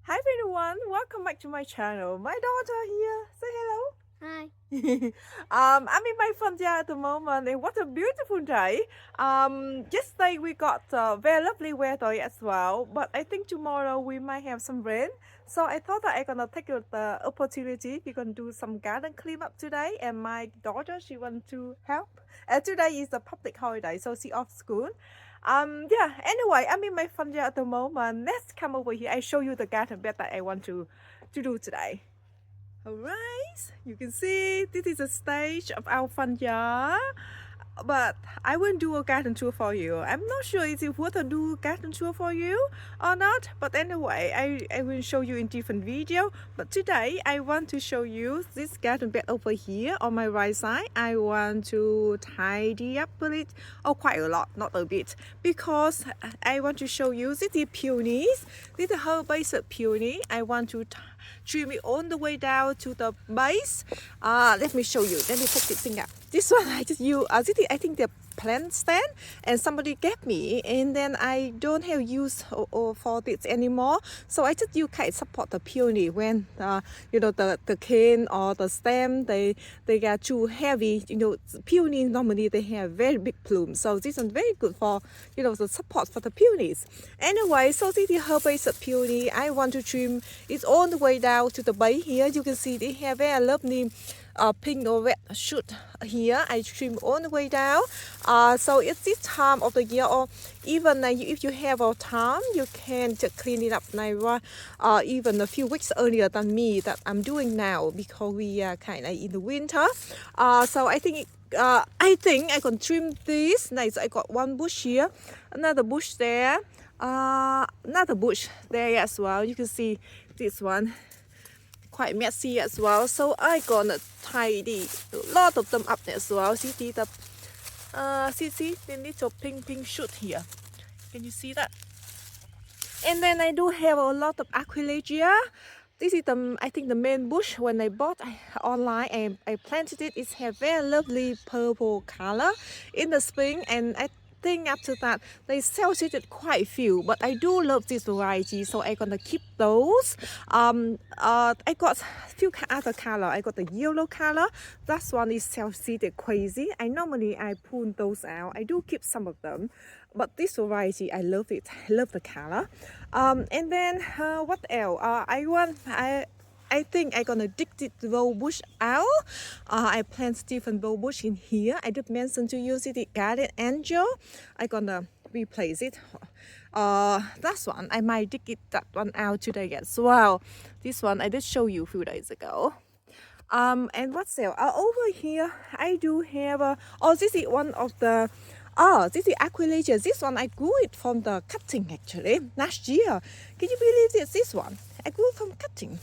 Hi everyone, welcome back to my channel. My daughter here. Say hello. Hi. I'm in my front yard at the moment, and what a beautiful day. Yesterday we got very lovely weather as well, but I think tomorrow we might have some rain. So I thought that I'm gonna take the opportunity. We're gonna do some garden clean up today, and my daughter she want to help. Today is a public holiday, so she off school. Yeah, anyway, I'm in my front yard at the moment. Let's come over here. I show you the garden bed that I want to do today. Alright, you can see this is a stage of our front yard. But I will do a garden tour for you. I'm not sure if it worth to do garden tour for you or not. But anyway, I will show you in different video. But today I want to show you this garden bed over here on my right side. I want to tidy up a bit, or quite a lot, not a bit, because I want to show you this is peonies. This is herb-based peony. I want to trim it all the way down to the base. Let me show you. Let me take this thing out. This one I just use. This is, I think, the plant stand, and somebody gave me, and then I don't have use for this anymore. So I just use kind of support the peony when the cane or the stem they get too heavy. Peony normally they have very big plumes, so this is very good for the support for the peonies. Anyway, so this is herb-based peony. I want to trim it all the way down to the base here. You can see they have very lovely pink or red shoot here. I trim all the way down. So it's this time of the year, or even if you have a time, you can just clean it up like even a few weeks earlier than me that I'm doing now, because we are kind of in the winter. So I think I can trim this. Nice. I got one bush here, another bush there, another bush there as well. You can see this one quite messy as well, so I gonna tidy a lot of them up as well. See the little pink shoot here. Can you see that? And then I do have a lot of Aquilegia. This is I think the main bush when I bought online, and I planted it. It has very lovely purple color in the spring, and I think after that they sell it quite few, but I do love this variety, so I'm gonna keep those. I got a few other color. I got the yellow color. That one is self-seeded crazy. I pull those out. I do keep some of them, but this variety I love it. I love the color. And then what else? I think I'm gonna dig this rose bush out. I plant different rose bush in here. I did mention to use it garden angel. I'm gonna replace it. That one I might dig that one out today as well. This one I did show you a few days ago. And what's else? Over here I do have this is one of the. This is Aquilegia. This one I grew it from the cutting actually last year. Can you believe this? This one I grew from cutting.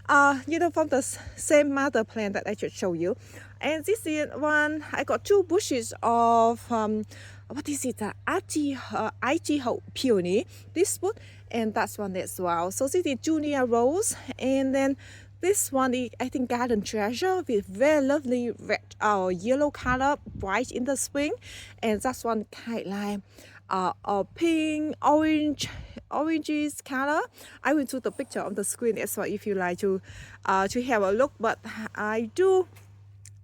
From the same mother plant that I should show you. And this is one I got two bushes of what is it? Idaho peony. This one and that one as well. So this is junior rose, and then this one is, I think, garden treasure with very lovely red or yellow color, bright in the spring, and that one kind of like pink, oranges color. I will put the picture on the screen as well if you like to have a look. But I do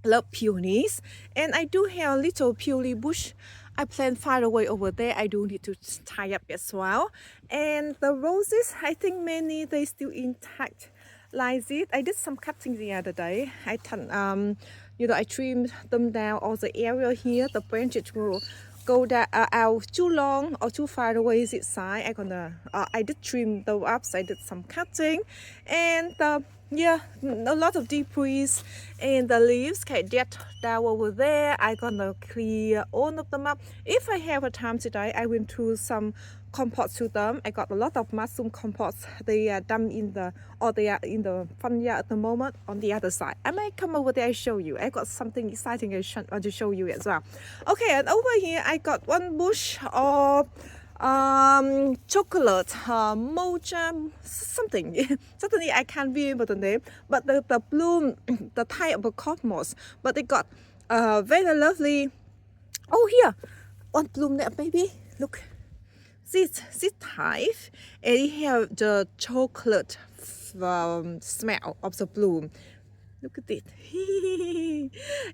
love peonies, and I do have a little peony bush I plant far away over there. I do need to tie up as well. And the roses, I think many they still intact like this. I did some cutting the other day. I trimmed them down all the area here. The branches will go down out too long or too far away this side. I did trim the ups. I did some cutting, and yeah, a lot of debris and the leaves can get down over there. I'm gonna clear all of them up. If I have a time today, I will do some compost to them. I got a lot of mushroom compost. They are dumped they are in the front yard at the moment on the other side. I might come over there and show you. I got something exciting I want to show you as well. Okay, and over here I got one bush of chocolate mocha something. Suddenly I can't remember the name, but the bloom, the type of a cosmos, but it got very lovely. Oh, here one bloom there, baby, look. This type, and it have the chocolate smell of the bloom. Look at it.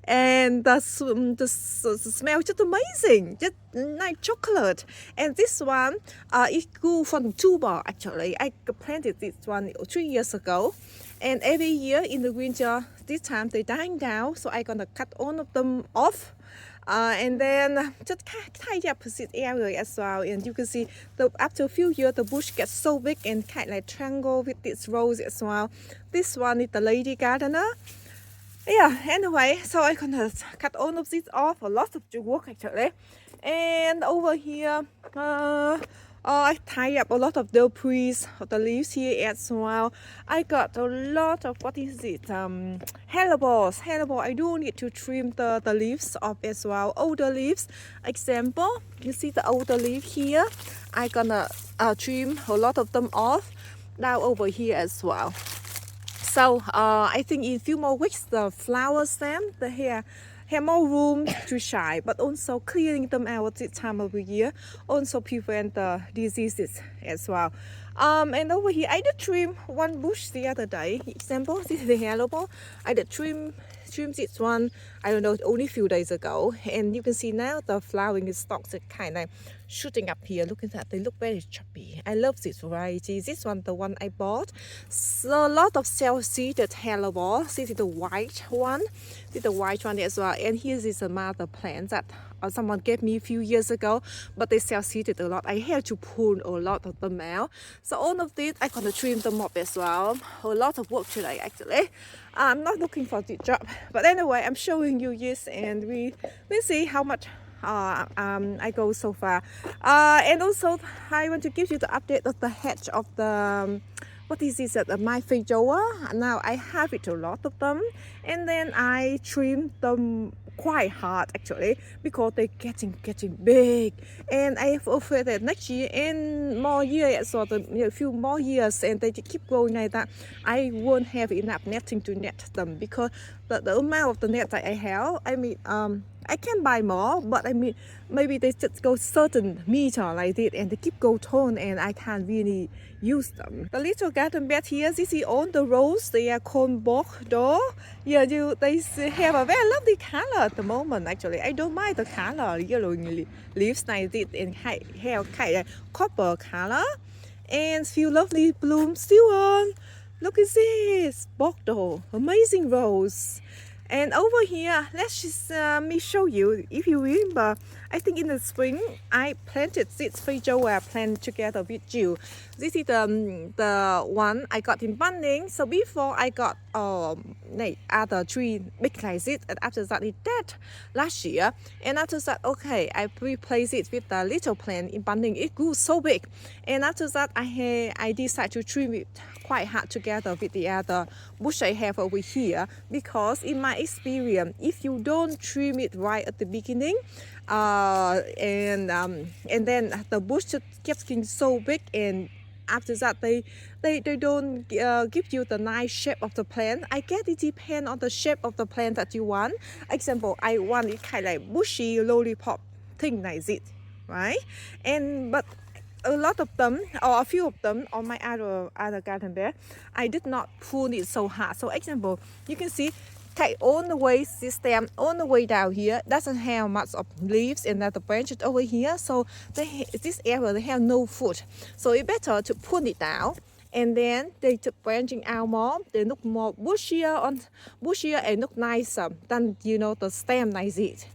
And the smell just amazing, just like chocolate. And this one, it grew from tuber actually. I planted this one 3 years ago. And every year in the winter, this time they dying down, so I'm gonna cut all of them off. And then just tidy up this area as well. And you can see after a few years, the bush gets so big and kind of like triangle with its rose as well. This one is the lady gardener. Yeah, anyway, so I'm gonna cut all of these off. A lot of work actually. And over here, I tie up a lot of debris of the leaves here as well. I got a lot of, what is it, hellebores. Hellebore, I do need to trim the leaves off as well. Older leaves, example, you see the older leaf here. I'm gonna trim a lot of them off now over here as well. So I think in a few more weeks, the flower stem, the hair, have more room to shine, but also clearing them out this time of the year also prevent the diseases as well. And over here, I did trim one bush the other day. Example, this is the hellebore. I did trim this one, I don't know, only a few days ago. And you can see now the flowering stalks are kind of shooting up here. Look at that, they look very chubby. I love this variety. This one, the one I bought. So a lot of self-seeded hellebore. This is the white one. This is the white one as well. And here is a mother plant that someone gave me a few years ago, but they self-seeded a lot. I had to pull a lot of them out. So all of this, I'm gonna trim them up as well. A lot of work today actually. I'm not looking for the job, but anyway, I'm showing you this, and we'll see how much I go so far. And also, I want to give you the update of the hedge of the what is this? My Heuchera. Now I have it a lot of them, and then I trim them quite hard actually because they're getting big, and I have afraid that next year and more years, or a few more years, and they keep growing like that, I won't have enough netting to net them, because the amount of the net that I have, I mean, I can buy more, but I mean, maybe they just go certain meter like this, and they keep go tall, and I can't really use them. The little garden bed here, this is all the rose. They are called Bordeaux. Yeah, they have a very lovely color at the moment. Actually, I don't mind the color, yellow leaves like this, and have kind of copper color, and few lovely blooms still on. Look at this, Bordeaux, amazing rose. And over here, let's just me show you. If you remember, I think in the spring I planted this Heuchera plant together with you. This is the one I got in Bunning. So before I got other tree big like this, and after that it dead last year. And after that, okay, I replaced it with the little plant in Bunning. It grew so big. And after that, I decided to trim it quite hard together with the other bush I have over here, because in my experience, if you don't trim it right at the beginning, and then the bush just keeps getting so big, and after that they don't give you the nice shape of the plant. I guess it depends on the shape of the plant that you want. Example, I want it kind of like bushy lollipop thing like this, right? But a lot of them, or a few of them, on my other garden bed, I did not pull it so hard. So example, you can see all the way this stem all the way down here doesn't have much of leaves, and that the branches over here, so this area they have no fruit. So it's better to pull it down, and then they keep branching out more. They look more bushier and look nicer than the stem like this.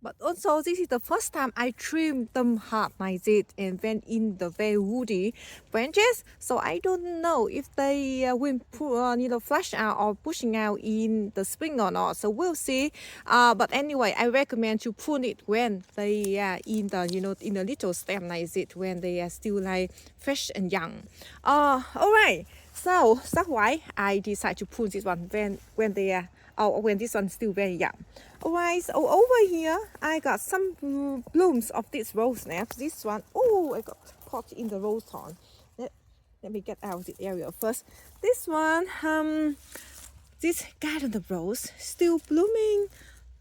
But also, this is the first time I trimmed them hard like this and went in the very woody branches. So I don't know if they will flush out or pushing out in the spring or not. So we'll see. But anyway, I recommend to prune it when they are in the in a little stem like this, when they are still like fresh and young. All right. So that's why I decided to prune this one when they are, when this one's still very young. Alright, so over here I got some blooms of this rose now. This one, oh, I got caught in the rose thorn. Let me get out of the area first. This one, this garden of rose still blooming.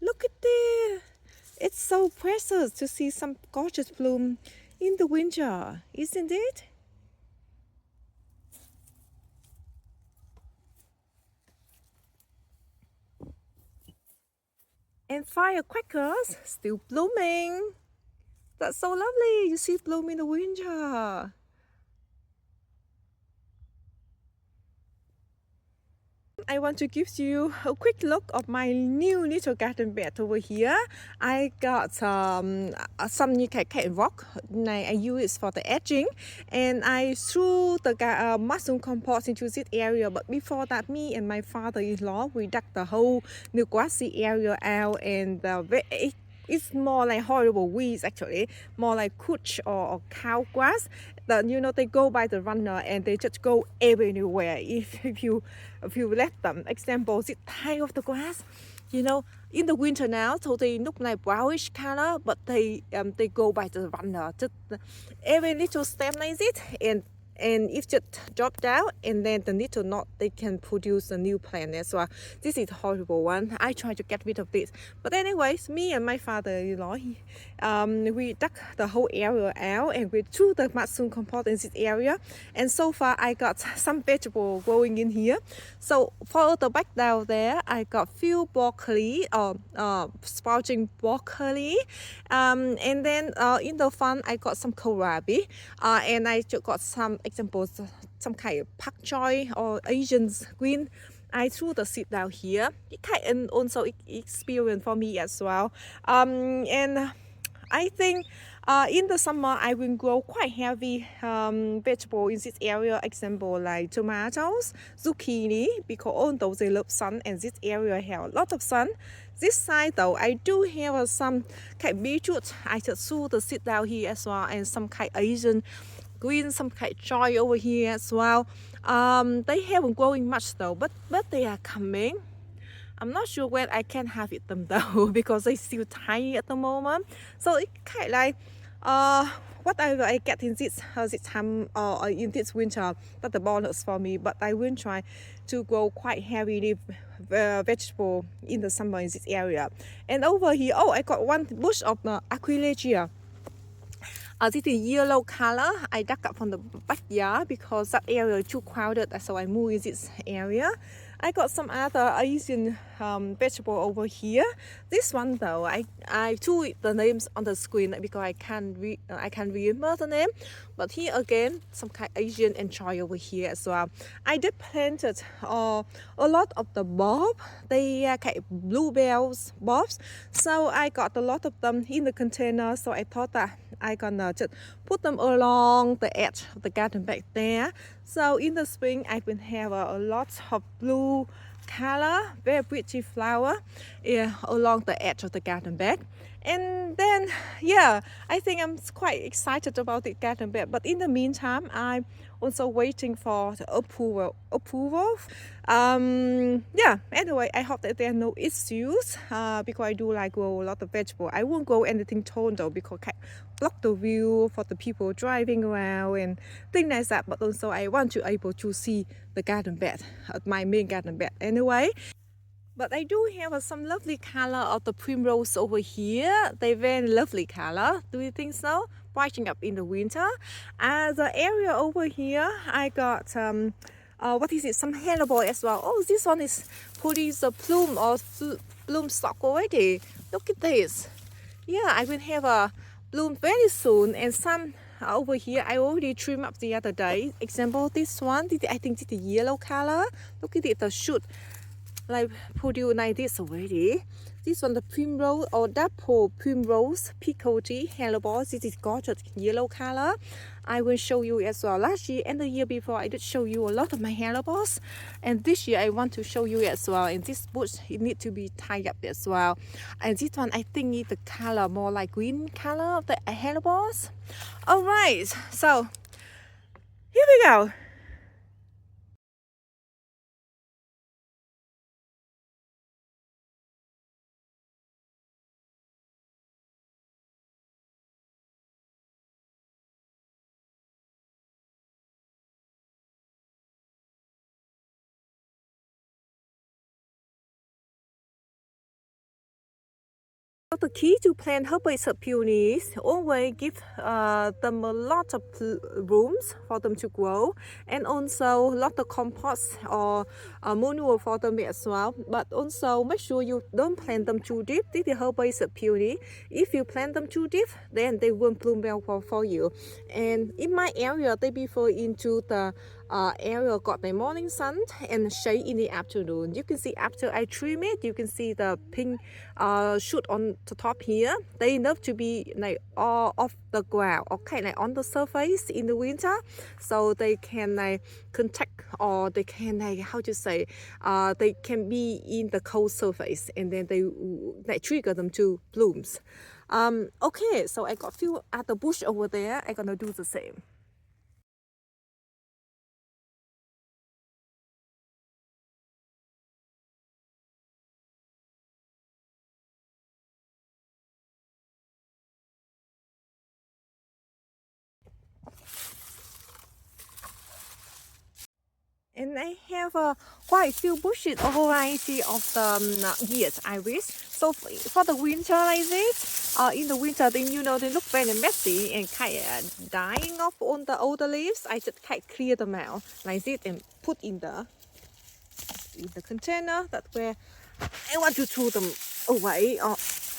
Look at this. It's so precious to see some gorgeous bloom in the winter, isn't it? And firecrackers still blooming. That's so lovely. You see bloom in the winter. I want to give you a quick look of my new little garden bed over here. I got some new cat rock. I use it for the edging, and I threw the mushroom compost into this area. But before that, me and my father-in-law, we dug the whole new grassy area out, and it's more like horrible weeds actually, more like couch or cow grass. They go by the runner and they just go everywhere if you let them. Example, this type of the grass, in the winter now, so they look like brownish color, but they go by the runner. Just every little stem like it, and if just drop down, and then the little knot, they can produce a new plant as well. This is a horrible one. I try to get rid of this, but anyways, me and my father-in-law, we dug the whole area out, and we threw the mushroom compost in this area, and so far I got some vegetable growing in here. So for the back down there, I got few broccoli or sprouting broccoli, and then in the front I got some kohlrabi, and I just got some examples, some kind of pak choi or Asian green. I threw the seed down here. It kind of also experience for me as well. And I think in the summer I will grow quite heavy vegetable in this area. Example like tomatoes, zucchini, because although they love sun and this area have a lot of sun. This side though, I do have some kind of beetroot. I just threw the seed down here as well, and some kind of Asian green, some kind of joy over here as well. They haven't growing much though, but they are coming. I'm not sure when I can have it them though because they still tiny at the moment. So it kind of like whatever I get in this time or in this winter, that's the bonus for me. But I will try to grow quite heavily vegetable in the summer in this area. And over here, oh, I got one bush of Aquilegia. This is yellow color. I dug up from the backyard because that area is too crowded, so I moved in this area. I got some other Asian vegetable over here. This one though, I threw the names on the screen because I can't remember the name. But here again, some kind of Asian enjoy over here as well. I did planted a lot of the bulb. They are kind of bluebells bulbs. So I got a lot of them in the container. So I thought that I gonna just put them along the edge of the garden back there. So in the spring, I will have a lot of blue color, very pretty flower along the edge of the garden bed. And then, yeah, I think I'm quite excited about the garden bed. But in the meantime, I'm also waiting for the approval. Yeah, anyway, I hope that there are no issues because I do like grow a lot of vegetable. I won't grow anything tall though because I block the view for the people driving around and things like that. But also I want to able to see the garden bed, my main garden bed anyway. But I do have some lovely color of the primrose over here. They're very lovely color. Do you think so? Brighting up in the winter. The area over here, I got what is it? Some hellebore as well. Oh, this one is putting the plume or bloom stalk already. Look at this. Yeah, I will have a bloom very soon, and some over here I already trimmed up the other day. Example, this one, I think it's the yellow color. Look at it, the shoot like produce like this already. This one, the primrose or double primrose picoty hellebore. This is gorgeous yellow color. I will show you as well. Last year and the year before, I did show you a lot of my hellebores, and this year I want to show you as well. And this bush, it need to be tied up as well. And this one, I think need the color more like green color of the hellebores. All right, so here we go. The key to plant herbaceous peonies, always give them a lot of rooms for them to grow, and also a lot of compost or manure for them as well. But also make sure you don't plant them too deep. This is herbaceous peony. If you plant them too deep, then they won't bloom well for you. And in my area, they prefer into the area got the morning sun and shade in the afternoon. You can see after I trim it, you can see the pink shoot on the top here. They enough to be like all off the ground, okay, like on the surface in the winter, so they can like contact, or they can like, how to say, they can be in the cold surface, and then they like trigger them to blooms. Okay, so I got few other bush over there. I'm gonna do the same. And I have quite a few bushes, a variety of the years iris. So for the winter like this, in the winter, then you know they look very messy and kind of dying off on the older leaves. I just kind of clear them out like this and put in the container. That's where I want to throw them away.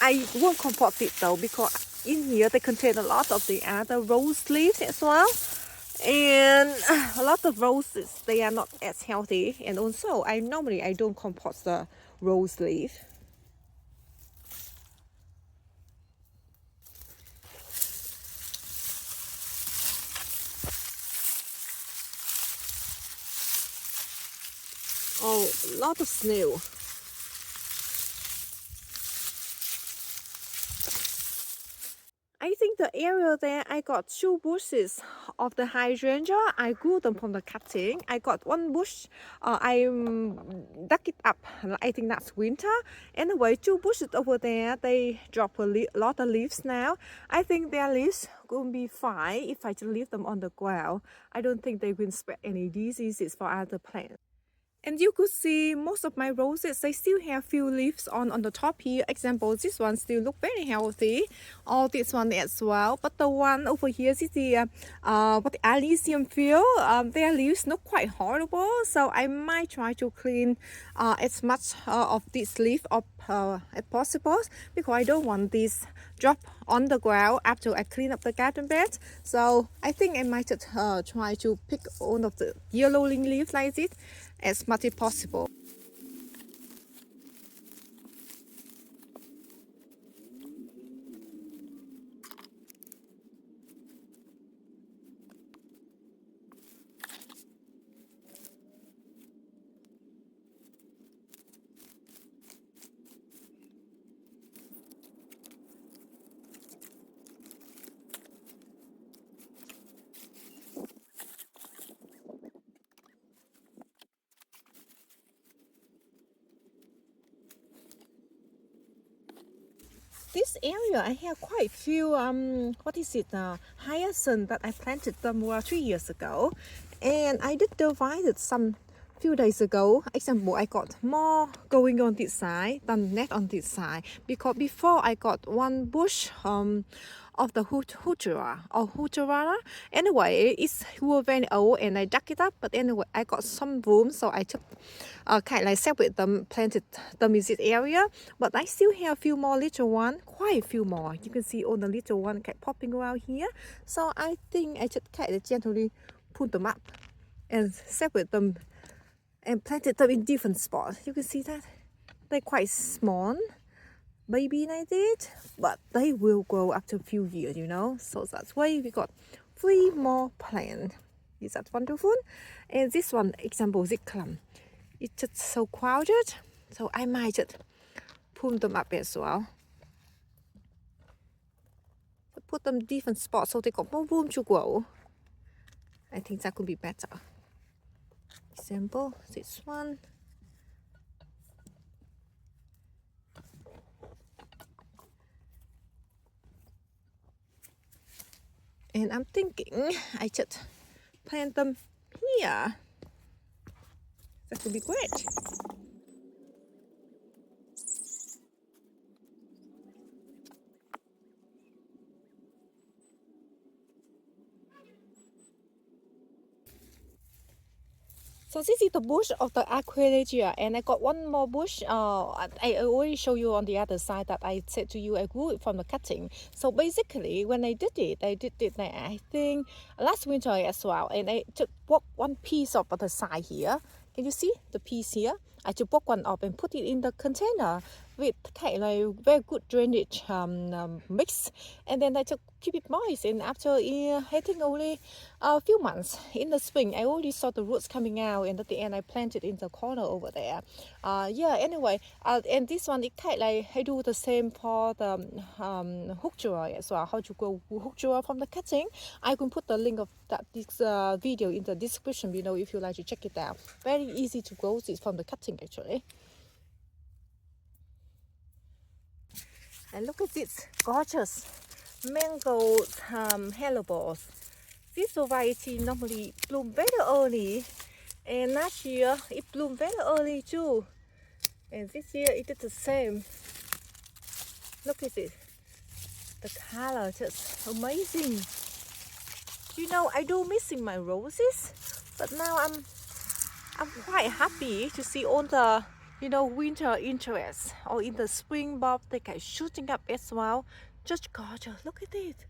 I won't compost it though, because in here they contain a lot of the other rose leaves as well. And a lot of roses, they are not as healthy, and also I don't compost the rose leaf. Oh, a lot of snow. I think the area there, I got 2 bushes of the hydrangea. I grew them from the cutting. I got 1 bush. I dug it up. I think that's winter. Anyway, 2 bushes over there, they drop a lot of leaves now. I think their leaves will be fine if I just leave them on the ground. I don't think they will spread any diseases for other plants. And you could see most of my roses, they still have few leaves on the top here. Example, this one still look very healthy. Or this one as well. But the one over here is the what the Elysium field. Their leaves look quite horrible. So I might try to clean as much of this leaf up as possible, because I don't want this drop on the ground after I clean up the garden bed. So I think I might try to pick all of the yellowing leaves like this as much as possible. This area, I have quite few, what is it, hyacinth that I planted them 3 years ago. And I did divide some few days ago. Example, I got more going on this side than net on this side. Because before I got 1 bush of the Heuchera or Heuchera. Anyway, it's very old and I dug it up. But anyway, I got some room, so I took kind of like separate them, planted them in this area. But I still have a few more little ones, quite a few more. You can see all the little ones kept popping around here. So I think I just kind of gently put them up and separate them and planted them in different spots. You can see that they're quite small, baby like that, but they will grow after a few years, you know. So that's why we got 3 more plants. Is that wonderful? And this one, example, this clump, it's just so crowded, so I might just pull them up as well. Put them different spots so they got more room to grow. I think that could be better. Example, this one. And I'm thinking I should plant them here. That would be great. So this is the bush of the Aquilegia, and I got one more bush. I already show you on the other side that I said to you I grew it from the cutting. So basically, when I did it I think last winter as well, and I took one piece of the side here. Can you see the piece here? I took one off and put it in the container with kind of like very good drainage mix, and then I took keep it moist. And after I think only a few months in the spring, I already saw the roots coming out, and at the end I planted in the corner over there. Yeah. Anyway, and this one it kind of like I do the same for the Heuchera as well. How to grow Heuchera from the cutting? I can put the link of this video in the description below if you like to check it out. Very easy to grow this from the cutting actually. And look at this gorgeous mango hellebores. This variety normally bloom very early, and last year it bloomed very early too, and this year it did the same. Look at it, the color just amazing. You know, I do missing my roses, but now I'm quite happy to see all the winter interest, or in the spring bulb they are shooting up as well. Just gorgeous. Look at it.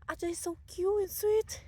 Are they so cute and sweet?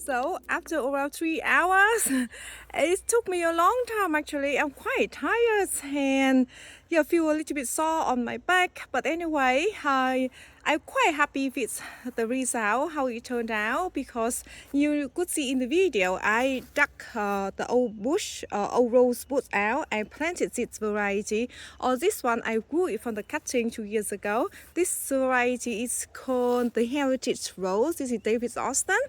So after around 3 hours, it took me a long time actually. I'm quite tired and yeah, feel a little bit sore on my back. But anyway, I'm quite happy with the result, how it turned out, because you could see in the video, I dug the old bush, old rose bush out and planted this variety. Or this one, I grew it from the cutting 2 years ago. This variety is called the Heritage Rose. This is David Austin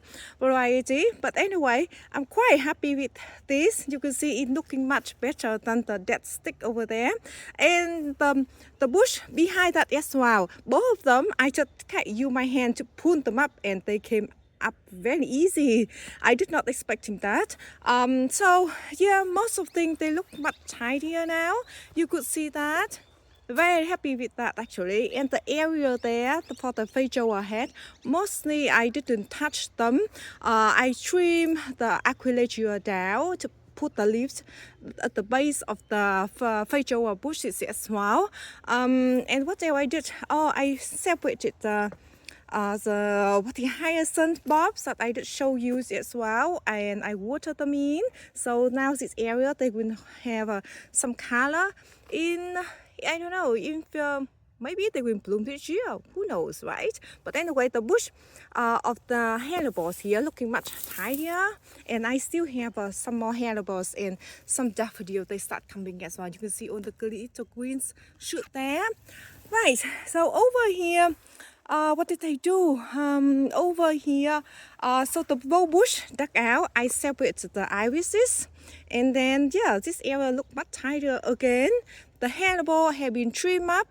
variety. But anyway, I'm quite happy with this. You can see it looking much better than the dead stick over there. And the bush behind that as well. Both of them, I just use my hand to pull them up and they came up very easy. I did not expecting that. So yeah, most of things they look much tidier now. You could see that. very happy with that actually. And the area there for the Heuchera head, mostly I didn't touch them. I trimmed the Aquilegia down to put the leaves at the base of the Heuchera bushes as well. And what else I did? Oh, I separated the hyacinth bulbs that I did show you as well, and I water them in. So now this area they will have some color in, I don't know, if maybe they will bloom this year, who knows, right? But anyway, the bush of the hellebores here looking much tidier, and I still have some more hellebores and some daffodil. They start coming as well. You can see all the little greens shoot there. Right, so over here, what did I do? Over here, so the rose bush dug out, I separated the irises, and then yeah, this area looked much tidier again. The hellebore have been trimmed up.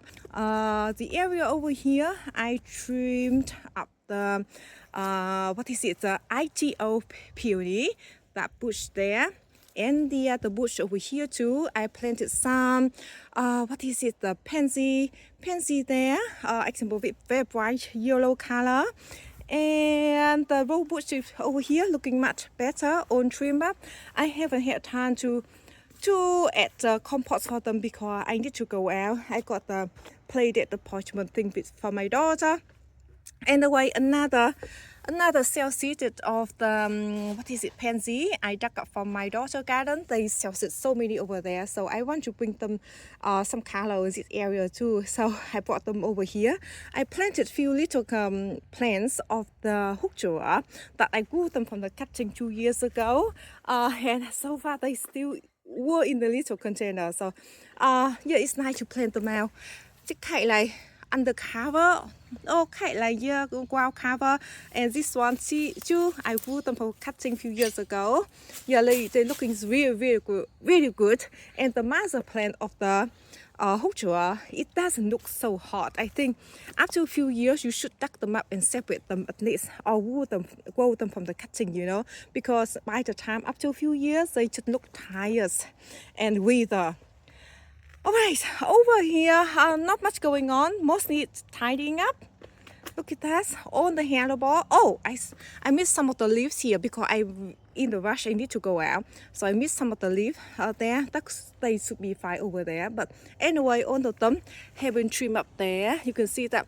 The area over here, I trimmed up the the ITO peony, that bush there. And the bush over here too, I planted some, the pansy there, example with very bright yellow color. And the rose bush is over here looking much better on trim up. I haven't had time to add compost for them because I need to go out. I got the plated appointment thing for my daughter. Anyway, another cell seeded of the pansy I dug up from my daughter's garden. They sell so many over there, so I want to bring them some color in this area too. So I brought them over here. I planted few little plants of the Heuchera that I grew them from the cutting 2 years ago, and so far they still were in the little container. So yeah, it's nice to plant them out. Just kind of like undercover, okay, like yeah, ground cover. And this one, see too, I grew them from cutting a few years ago. Yeah, they're looking really good. And the master plant of the Heuchera, it doesn't look so hot. I think after a few years you should tuck them up and separate them at least, or grow them from the cutting, you know, because by the time up to a few years they just look tired and wither. Alright, over here, not much going on, mostly it's tidying up. Look at that, on the hellebore. Oh, I missed some of the leaves here because I'm in the rush, I need to go out. So I missed some of the leaves there. They should be fine over there. But anyway, all of them have been trimmed up there. You can see that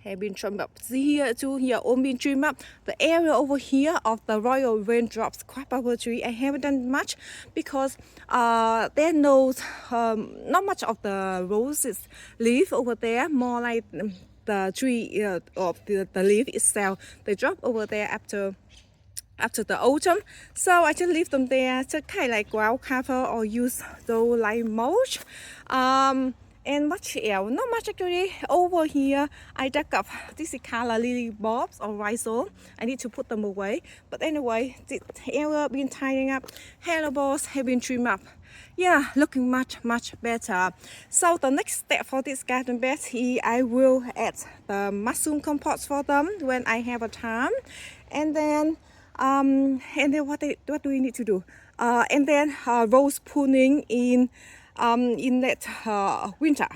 have been trimmed up. See here too, here all been trimmed up. The area over here of the royal raindrops crabapple tree, I haven't done much because there knows not much of the roses leaf over there, more like the tree of the leaf itself. They drop over there after the autumn, so I just leave them there, just kind of like ground cover or use those like mulch. And much else, not much actually. Over here, I dug up this color lily bulbs or rhizome. I need to put them away. But anyway, the area been tidying up. Hellebores have been trimmed up. Yeah, looking much better. So the next step for this garden bed is I will add the mushroom compost for them when I have a time. And then what do we need to do? And then rose pruning in that winter.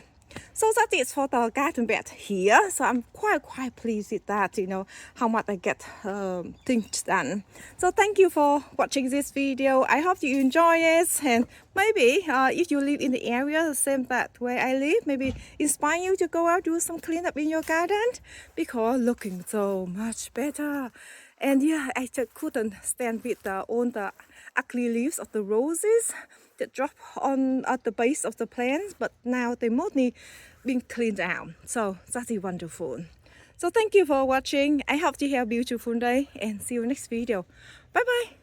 So that is for the garden bed here. So I'm quite pleased with that, you know, how much I get things done. So thank you for watching this video. I hope you enjoy it, and maybe if you live in the area the same that where I live, maybe inspire you to go out do some cleanup in your garden, because looking so much better. And yeah, I just couldn't stand with all the ugly leaves of the roses that drop on at the base of the plants, but now they mostly been cleaned out. So that is wonderful. So thank you for watching. I hope you have a beautiful day and see you next video. Bye bye.